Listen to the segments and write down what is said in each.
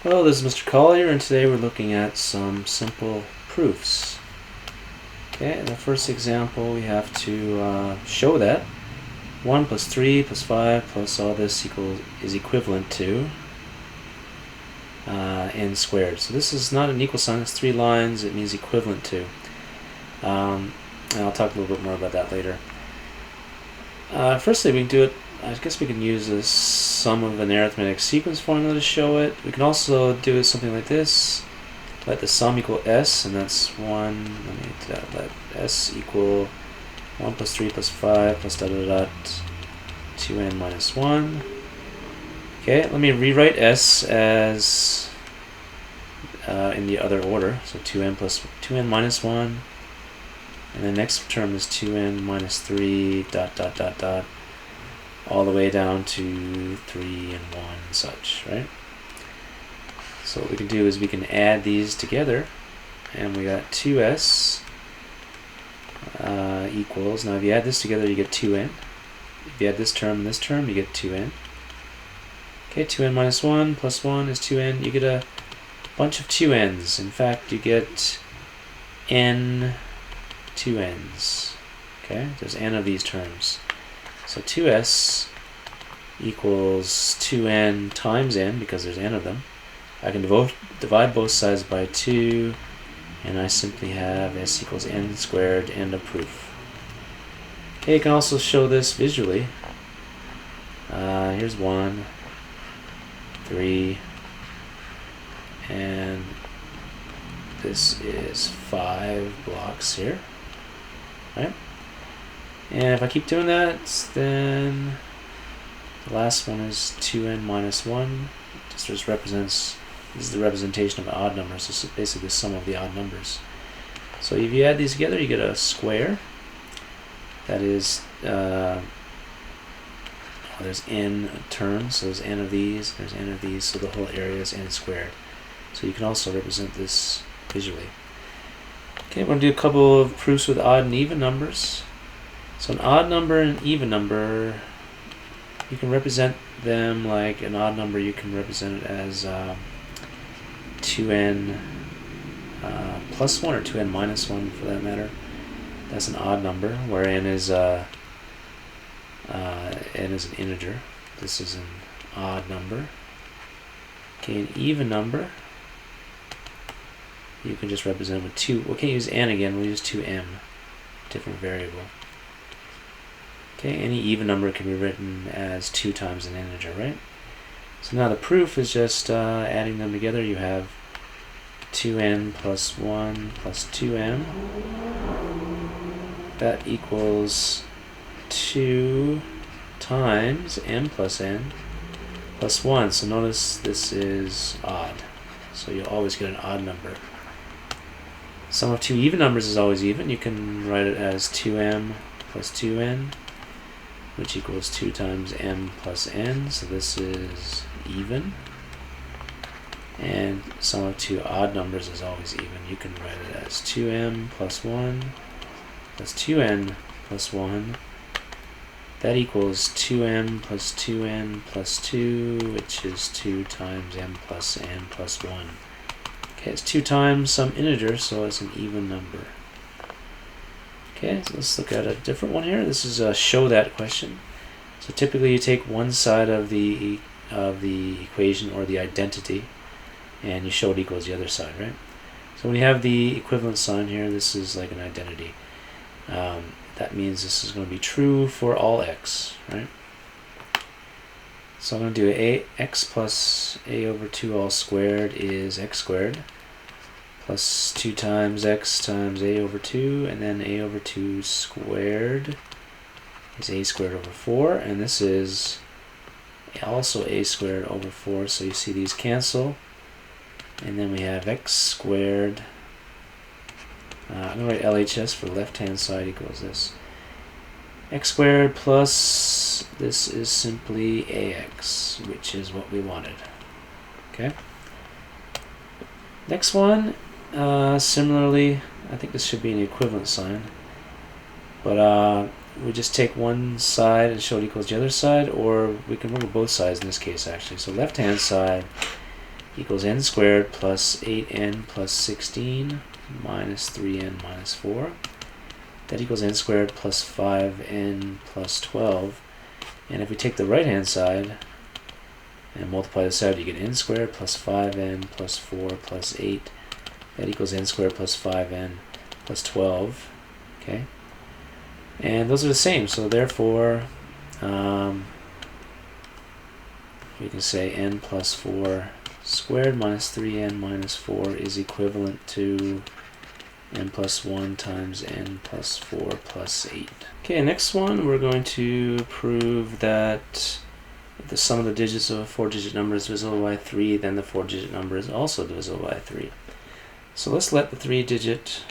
Hello, this is Mr. Collier, and today we're looking at some simple proofs. Okay, in the first example we have to show that 1 plus 3 plus 5 plus all this is equivalent to n squared. So this is not an equal sign, it's 3 lines, it means equivalent to. And I'll talk a little bit more about that later. Firstly, we can do it, I guess we can use the sum of an arithmetic sequence formula to show it. We can also do something like this. Let the sum equal s, and that's 1, let s equal 1 plus 3 plus 5 plus dot dot dot 2n minus 1. Okay, let me rewrite s as in the other order. So 2n minus 1, and the next term is 2n minus 3 dot dot dot dot all the way down to 3 and 1 and such, right? So what we can do is we can add these together, and we got 2s equals, now if you add this together you get 2n. If you add this term and this term you get 2n. Okay, 2n minus 1 plus 1 is 2n. You get a bunch of 2n's. In fact, you get n 2n's. Okay, there's n of these terms. So 2s equals 2n times n, because there's n of them. I can divide both sides by 2, and I simply have s equals n squared, end of proof. Okay, you can also show this visually. Here's 1, 3, and this is 5 blocks here, right? And if I keep doing that, then the last one is 2n minus 1. This just represents, this is the representation of odd numbers. This is basically the sum of the odd numbers. So if you add these together, you get a square. That is, there's n terms, so there's n of these, there's n of these, so the whole area is n squared. So you can also represent this visually. Okay, we're going to do a couple of proofs with odd and even numbers. So an odd number and an even number, you can represent them like an odd number, you can represent it as 2n plus 1 or 2n minus 1 for that matter. That's an odd number, where n is an integer. This is an odd number. Okay, an even number, you can just represent with 2. We can't use n again, we'll use 2m, different variable. Okay, any even number can be written as 2 times an integer, right? So now the proof is just adding them together. You have 2n plus 1 plus 2m. That equals 2 times m plus n plus 1. So notice this is odd. So you'll always get an odd number. Sum of 2 even numbers is always even. You can write it as 2m plus 2n, which equals 2 times m plus n, so this is even. And sum of 2 odd numbers is always even. You can write it as 2m plus 1 plus 2n plus 1. That equals 2m plus 2n plus 2, which is 2 times m plus n plus 1. Okay, it's 2 times some integer, so it's an even number. Okay, so let's look at a different one here. This is a show that question. So typically you take one side of the equation or the identity, and you show it equals the other side, right? So when you have the equivalent sign here, this is like an identity. That means this is going to be true for all x, right? So I'm going to do x plus a over 2 all squared is x squared, plus 2 times x times a over 2, and then a over 2 squared is a squared over 4, and this is also a squared over 4, so you see these cancel, and then we have x squared, I'm going to write LHS for the left hand side equals this, x squared plus this is simply ax, which is what we wanted. Okay. Next one, similarly, I think this should be an equivalent sign, but we just take one side and show it equals the other side, or we can remove both sides in this case actually. So left hand side equals n squared plus 8n plus 16 minus 3n minus 4. That equals n squared plus 5n plus 12. And if we take the right-hand side and multiply this out, you get n squared plus 5n plus 4 plus 8. That equals n squared plus 5n plus 12. Okay? And those are the same, so therefore we can say n plus 4 squared minus 3n minus 4 is equivalent to n plus 1 times n plus 4 plus 8. Okay, next one we're going to prove that if the sum of the digits of a 4-digit number is divisible by 3, then the 4-digit number is also divisible by 3. So let's let the 4-digit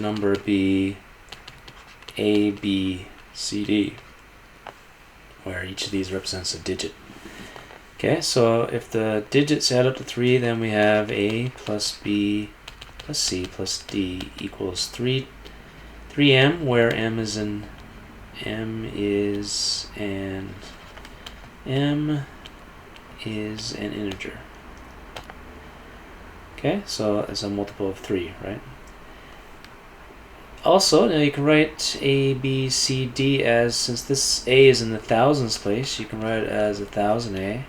number be A, B, C, D, where each of these represents a digit. Okay, so if the digits add up to 3, then we have A plus B plus C plus D equals 3m, where m is an integer. Okay, so it's a multiple of 3, right? Also, now you can write A, B, C, D as, since this A is in the thousands place, you can write it as 1000A,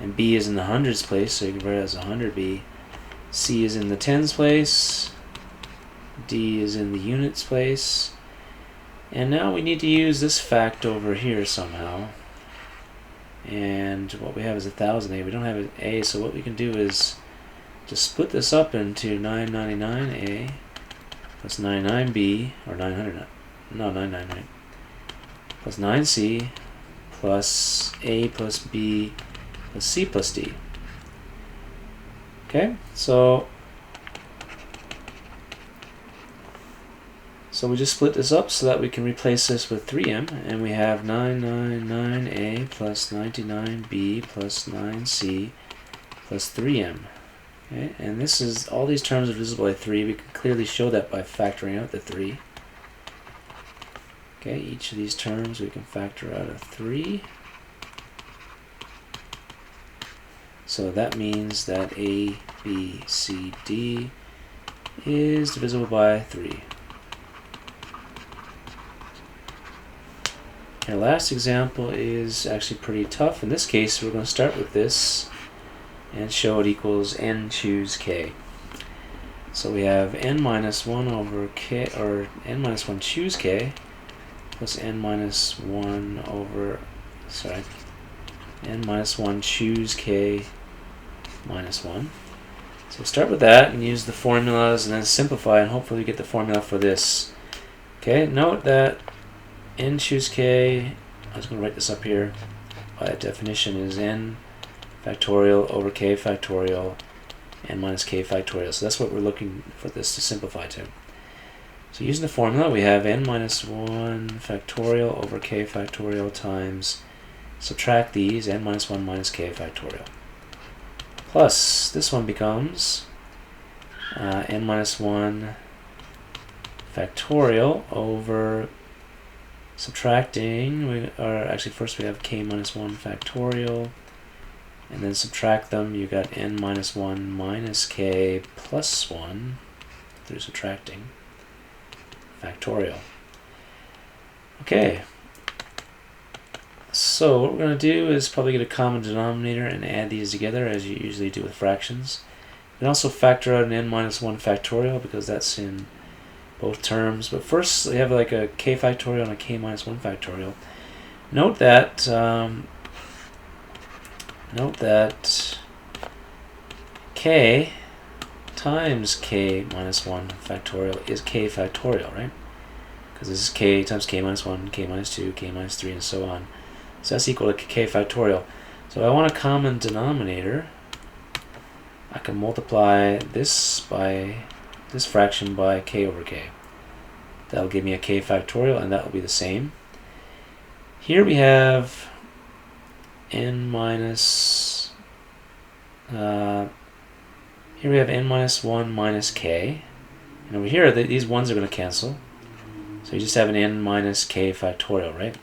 and B is in the hundreds place, so you can write it as 100B. C is in the tens place, D is in the units place, and now we need to use this fact over here somehow. And what we have is 1000A. We don't have an A, so what we can do is just split this up into 999A plus 99B, or 999, plus 9C plus A plus B plus C plus D. Okay, so we just split this up so that we can replace this with 3m, and we have 999A plus 99B plus 9C plus 3m. Okay, and this is, all these terms are divisible by 3. We can clearly show that by factoring out the 3. Okay, each of these terms we can factor out a 3. So that means that A, B, C, D is divisible by 3. Our last example is actually pretty tough. In this case, we're going to start with this and show it equals n choose k. So we have n minus 1 over k, or n minus 1 choose k, plus n minus 1 over, n minus 1 choose k minus 1. So start with that and use the formulas and then simplify, and hopefully get the formula for this. Okay, note that n choose k, I was going to write this up here, by definition is n factorial over k factorial n minus k factorial. So that's what we're looking for this to simplify to. So using the formula, we have n minus 1 factorial over k factorial times, subtract these, n minus 1 minus k factorial. Plus, this one becomes n minus 1 factorial over subtracting, first we have k minus 1 factorial, and then subtract them, you got n minus 1 minus k plus 1 through subtracting factorial. Okay, so what we're going to do is probably get a common denominator and add these together as you usually do with fractions. You can also factor out an n minus 1 factorial because that's in both terms, but first we have like a k factorial and a k minus 1 factorial. Note that k times k minus 1 factorial is k factorial, right? Because this is k times k minus 1, k minus 2, k minus 3, and so on. So that's equal to k factorial. So if I want a common denominator, I can multiply this fraction by k over k. That'll give me a k factorial, and that will be the same. Here we have n minus minus 1 minus k, and over here these ones are going to cancel, so you just have an n minus k factorial, right?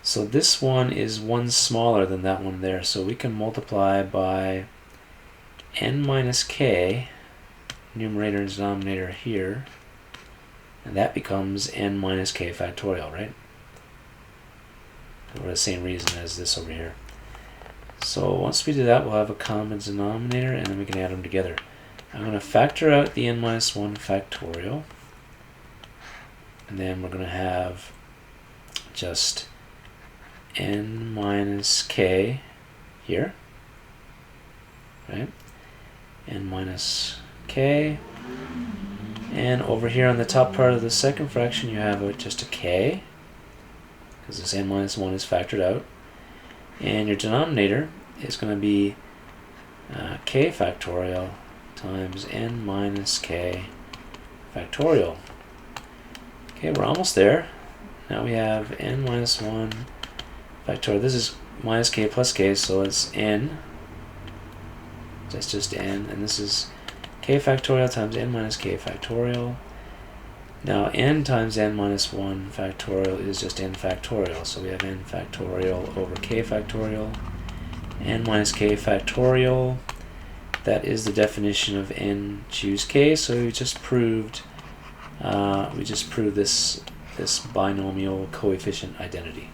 So this one is one smaller than that one there, so we can multiply by n minus k, numerator and denominator here, and that becomes n minus k factorial, right? For the same reason as this over here. So once we do that, we'll have a common denominator, and then we can add them together. I'm going to factor out the n minus 1 factorial, and then we're going to have just n minus k here, right? N minus k, and over here on the top part of the second fraction you have just a k, because this n minus 1 is factored out, and your denominator is going to be k factorial times n minus k factorial. Okay, we're almost there. Now we have n minus 1 factorial. This is minus k plus k, so it's n. That's just n, and this is k factorial times n minus k factorial. Now n times n minus 1 factorial is just n factorial, so we have n factorial over k factorial. N minus k factorial, that is the definition of n choose k, so we just proved this binomial coefficient identity.